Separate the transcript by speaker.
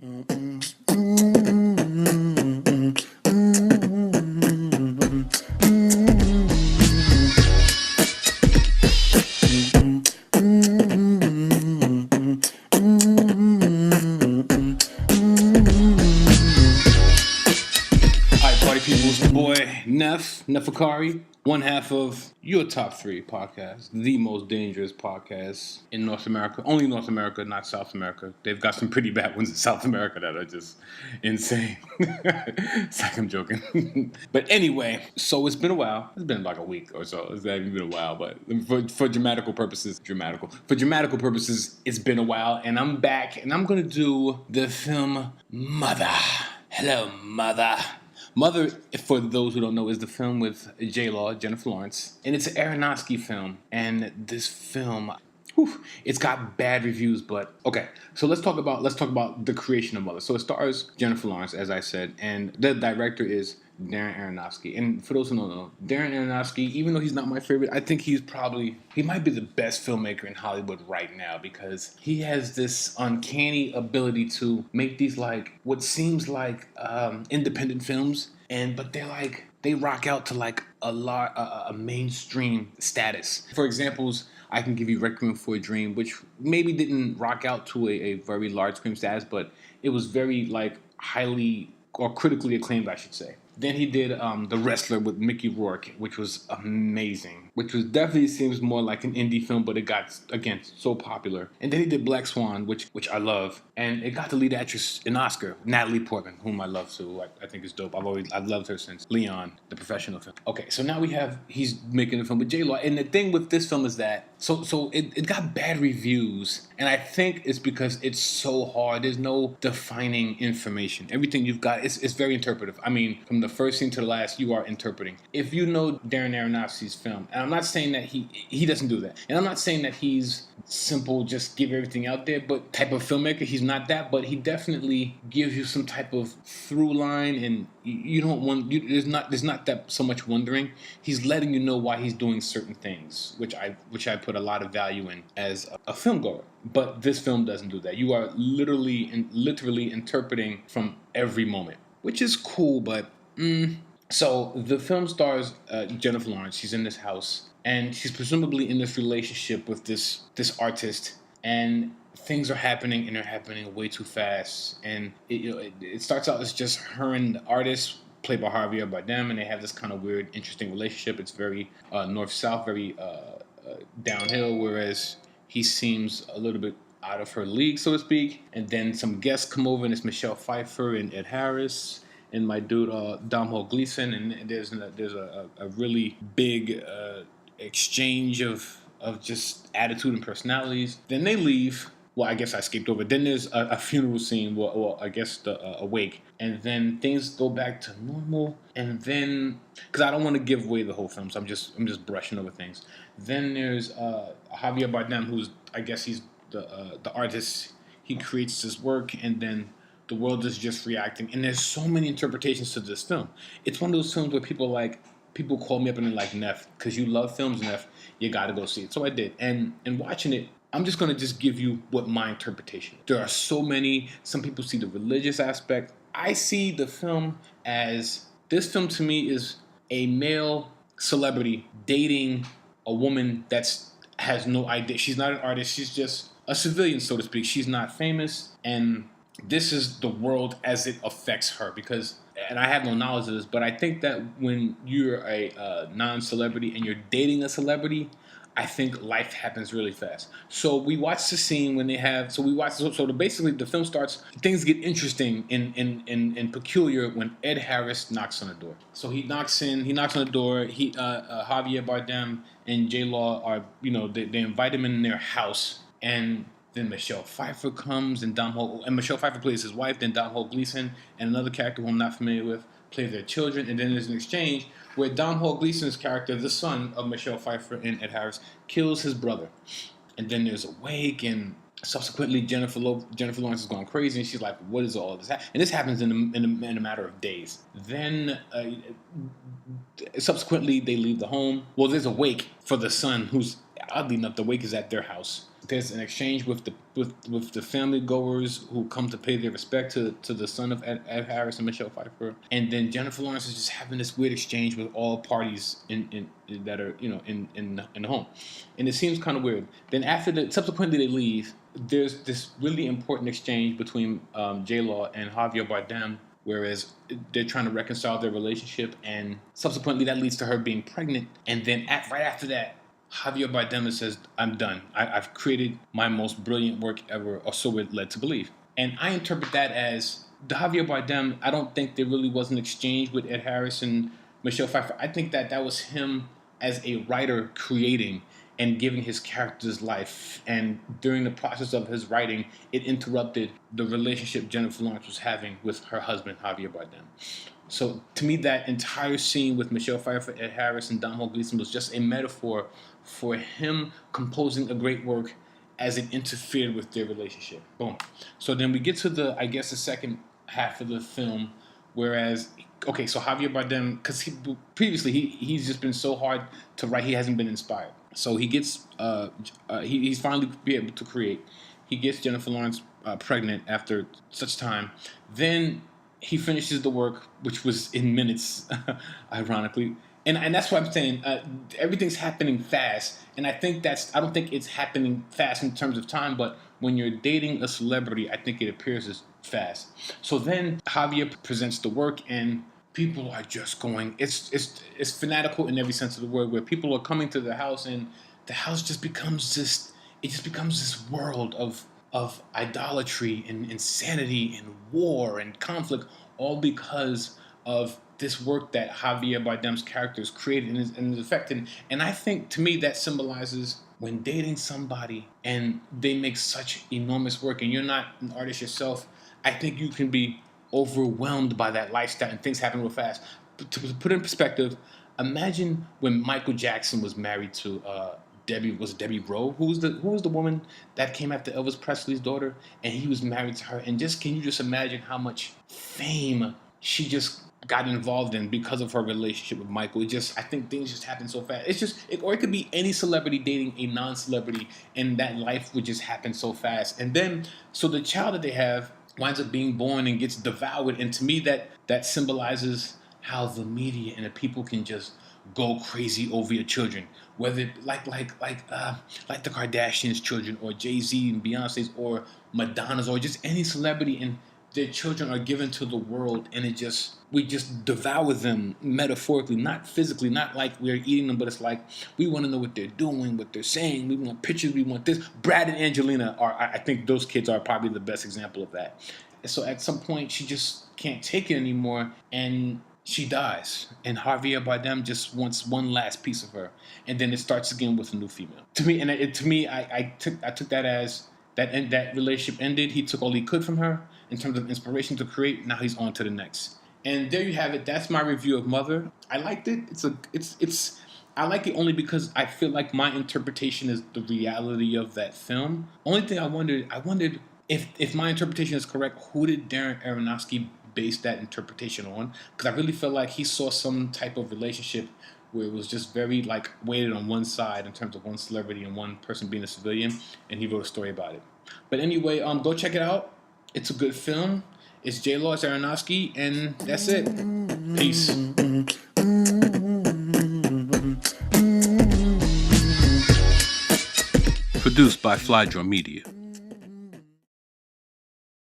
Speaker 1: Party people, it's the boy Nefakari, one half of your top three podcast, the most dangerous podcast in North America. Only North America, not South America. They've got some pretty bad ones in South America that are just insane. It's like I'm joking. But anyway, so it's been a while. It's been like a week or so. It's not even been a while, but for dramatical purposes, it's been a while, and I'm back, and I'm gonna do the film Mother. Hello, Mother. Mother, for those who don't know, is the film with J-Law, Jennifer Lawrence, and it's an Aronofsky film. And this film, it's got bad reviews, but okay. So let's talk about the creation of Mother. So it stars Jennifer Lawrence, as I said, and the director is Darren Aronofsky. And for those who don't know, Darren Aronofsky, even though he's not my favorite, I think he might be the best filmmaker in Hollywood right now, because he has this uncanny ability to make these like what seems like independent films, but they rock out to like a mainstream status. For examples, I can give you Requiem for a Dream, which maybe didn't rock out to a very large screen status, but it was very like highly or critically acclaimed, I should say. Then he did The Wrestler with Mickey Rourke, which was amazing. Which was definitely seems more like an indie film, but it got, again, so popular. And then he did Black Swan, which I love. And it got the lead actress an Oscar, Natalie Portman, whom I love too. I think is dope. I've loved her since Leon, the professional film. Okay, so now he's making a film with J-Law. And the thing with this film is that, so it got bad reviews. And I think it's because it's so hard. There's no defining information. Everything you've got, it's very interpretive. I mean, from the first scene to the last, you are interpreting. If you know Darren Aronofsky's film, and I'm not saying that he doesn't do that, and I'm not saying that he's simple, just give everything out there, but type of filmmaker, he's not that, but he definitely gives you some type of through line, and there's not that so much wondering. He's letting you know why he's doing certain things, which I put a lot of value in as a film goer. But this film doesn't do that. You are literally interpreting from every moment, which is cool, but So the film stars Jennifer Lawrence. She's in this house, and she's presumably in this relationship with this artist, and things are happening, and they're happening way too fast. And it starts out as just her and the artist, played by Javier Bardem, and they have this kind of weird, interesting relationship. It's very north-south, very downhill, whereas he seems a little bit out of her league, so to speak. And then some guests come over, and it's Michelle Pfeiffer and Ed Harris and my dude Domhnall Gleeson, and there's a really big exchange of just attitude and personalities. Then they leave. Well, I guess I skipped over. Then there's a funeral scene. Well, I guess a wake, and then things go back to normal. And then, because I don't want to give away the whole film, so I'm just brushing over things. Then there's Javier Bardem, who's, I guess he's the artist. He creates this work, and then the world is just reacting. And there's so many interpretations to this film. It's one of those films where people call me up and they're like, Neff, because you love films, Neff, you got to go see it. So I did. And watching it, I'm just going to just give you what my interpretation is. There are so many. Some people see the religious aspect. I see the film as, this film to me is a male celebrity dating a woman has no idea. She's not an artist. She's just a civilian, so to speak. She's not famous. And this is the world as it affects her, and I have no knowledge of this, but I think that when you're a non-celebrity and you're dating a celebrity, I think life happens really fast. So we watch the scene when basically the film starts, things get interesting and peculiar when Ed Harris knocks on the door. So he knocks on the door, Javier Bardem and J-Law are, they invite him in their house, and then Michelle Pfeiffer comes, and Michelle Pfeiffer plays his wife. Then Domhnall Gleeson and another character who I'm not familiar with play their children. And then there's an exchange where Domhnall Gleeson's character, the son of Michelle Pfeiffer and Ed Harris, kills his brother. And then there's a wake, and subsequently Jennifer Lawrence is going crazy, and she's like, "What is all this?" And this happens in a matter of days. Then subsequently they leave the home. Well, there's a wake for the son, who's oddly enough, the wake is at their house. there's an exchange with the family goers who come to pay their respect to the son of Ed Harris and Michelle Pfeiffer, and then Jennifer Lawrence is just having this weird exchange with all parties in that are in the home, and it seems kind of weird. Then subsequently they leave. There's this really important exchange between J-Law and Javier Bardem, whereas they're trying to reconcile their relationship, and subsequently that leads to her being pregnant, and then right after that, Javier Bardem says, "I'm done. I've created my most brilliant work ever," or so we're led to believe. And I interpret that as the Javier Bardem. I don't think there really was an exchange with Ed Harris and Michelle Pfeiffer. I think that was him as a writer creating and giving his characters life. And during the process of his writing, it interrupted the relationship Jennifer Lawrence was having with her husband, Javier Bardem. So to me, that entire scene with Michelle Pfeiffer, Ed Harris, and Domhnall Gleeson was just a metaphor for him composing a great work as it interfered with their relationship. Boom. So then we get to the second half of the film, whereas, okay, so Javier Bardem, because previously he's just been so hard to write, he hasn't been inspired. So he gets, he's finally be able to create. He gets Jennifer Lawrence pregnant after such time. Then he finishes the work, which was in minutes, ironically. And that's what I'm saying. Everything's happening fast. And I don't think it's happening fast in terms of time, but when you're dating a celebrity, I think it appears as fast. So then Javier presents the work, and people are just going, it's fanatical in every sense of the word, where people are coming to the house, and the house just becomes this world of idolatry and insanity and war and conflict, all because of this work that Javier Bardem's character has created and is affected. And I think, to me, that symbolizes when dating somebody and they make such enormous work and you're not an artist yourself, I think you can be overwhelmed by that lifestyle and things happen real fast. But to put it in perspective, imagine when Michael Jackson was married to Debbie Rowe, who was the woman that came after Elvis Presley's daughter, and he was married to her. And can you just imagine how much fame she just got involved in because of her relationship with Michael? I think things just happen so fast. Or it could be any celebrity dating a non-celebrity, and that life would just happen so fast. And then, so the child that they have winds up being born and gets devoured. And to me, that symbolizes how the media and the people can just go crazy over your children, whether like the Kardashians' children, or Jay-Z and Beyonce's, or Madonna's, or just any celebrity, and their children are given to the world, and we just devour them metaphorically, not physically, not like we're eating them, but it's like we want to know what they're doing, what they're saying. We want pictures, we want this. Brad and Angelina I think those kids are probably the best example of that. So at some point, she just can't take it anymore, and she dies. And Javier Bardem just wants one last piece of her, and then it starts again with a new female. To me, I took that as that relationship ended. He took all he could from her in terms of inspiration to create. Now he's on to the next. And there you have it. That's my review of Mother. I liked it. I like it only because I feel like my interpretation is the reality of that film. Only thing I wondered if my interpretation is correct, who did Darren Aronofsky base that interpretation on? Because I really feel like he saw some type of relationship where it was just very weighted on one side in terms of one celebrity and one person being a civilian, and he wrote a story about it. But anyway, go check it out. It's a good film. It's J-Law, it's Aronofsky, and that's it. Peace. Produced by Flydraw Media.